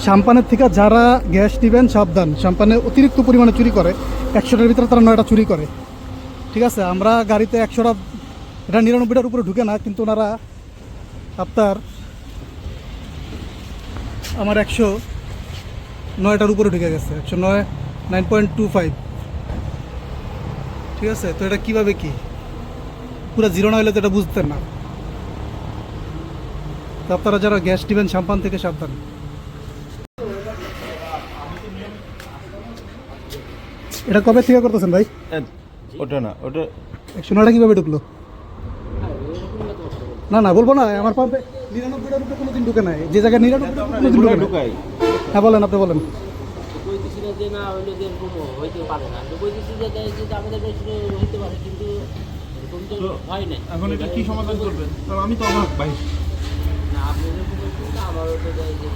সাম্পানের থেকে যারা গ্যাস নেবেন সাবধান, সাম্পানে অতিরিক্ত পরিমাণে চুরি করে। 100টার ভিতরে তারা 9টা চুরি করে। ঠিক আছে, আমরা গাড়িতে 100টা, এটা 99টার উপরে ঢুকে না, কিন্তু ওনারা আপনার আমার 109টার উপরে ঢুকে গেছে, 109, 9.25। ঠিক আছে, তো এটা কীভাবে কি পুরো জিরো না হলে তো এটা বুঝতেন না। তো আপনারা যারা গ্যাস নেবেন সাম্পান থেকে সাবধান। এটা কবে থেকে করতেছেন ভাই? ওটা না, ওটা 109টা কীভাবে ঢুকলো? না না বলবো না, আমার পাম্পে 99টার উপরে কোনো দিন ঢুকে নাই, যে জায়গায় 99টার উপরে কোনো দিন ঢুকে নাই। ঢুকাই। হ্যাঁ বলেন, আপনি বলেন। কইতেছি না যে না হইলে যে এরকম হইতে পারে না, তো কইতেছি যে আমাদের দেশে হইতে পারে, কিন্তু এরকম তো হয় নাই। এখন এটা কি সমাধান করবেন? কারণ আমি তো অবাক ভাই। না আপনি এরকম বলছেন না, আমারও তো যাই যে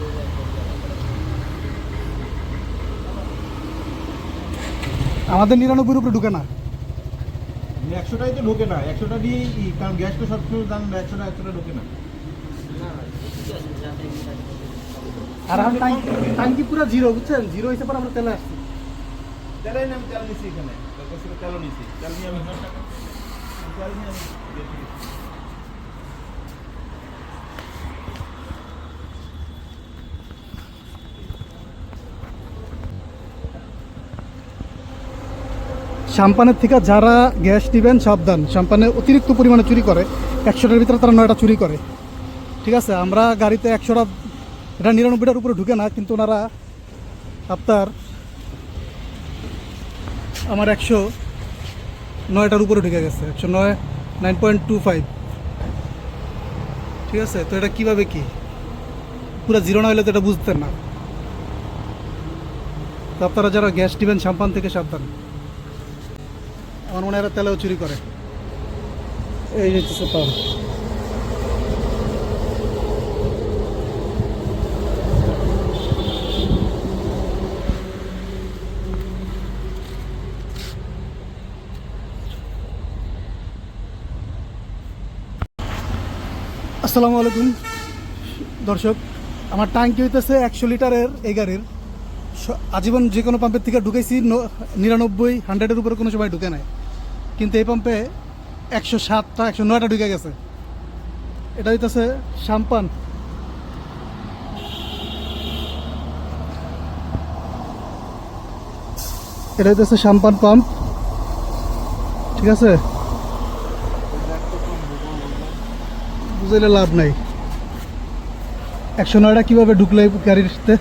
আমাদের 99-এর উপরে ঢুকে না। 100টাই তো ঢোকে না, 100টা দিয়েই কারণ গ্যাস তো সবসময় জানেন 100টা ঢোকে না। আর আমি টাঙ্কি পুরো জিরো, বুঝছেন? জিরো হিসেবে পর আমরা তেলে আসছি। তেলাই না, আমি তেল নিছি এখানে, তেলও নিছি, তেল নিয়ে আমি তেল নিয়ে আমি সাম্পানের থেকে যারা গ্যাস নেবেন সাবধান, সাম্পানে অতিরিক্ত পরিমাণে চুরি করে। 100টার ভিতরে তারা 9টা চুরি করে। ঠিক আছে, আমরা গাড়িতে 100টা, এটা 99টার উপরে ঢুকে না, কিন্তু ওনারা আপনার আমার 109টার উপরে ঢুকে গেছে, 109, 9.25। ঠিক আছে, তো এটা কীভাবে কি পুরো জিরো না হলে তো এটা বুঝতেন না। তো আপনারা যারা গ্যাস নেবেন সাম্পান থেকে সাবধান। আমার মনে হয় এরা তেলেও চুরি করে। এই যে পাম্প, আসসালামু আলাইকুম দর্শক। আমার ট্যাঙ্কি হইতেছে 100 লিটারের এই গাড়ির। আজীবন যে কোনো পাম্পের থেকে ঢুকেছি 99, 100-এর উপরে কোনো সময় ঢুকে নাই, কিন্তু এই পাম্পে 107টা, 109টা ঢুকে গেছে। এটা হইতেছে সাম্পান। এটা হইতেছে সাম্পান পাম্প। ঠিক আছে, বুঝলে লাভ নাই। 109টা কীভাবে ঢুকলো এই গাড়িতে?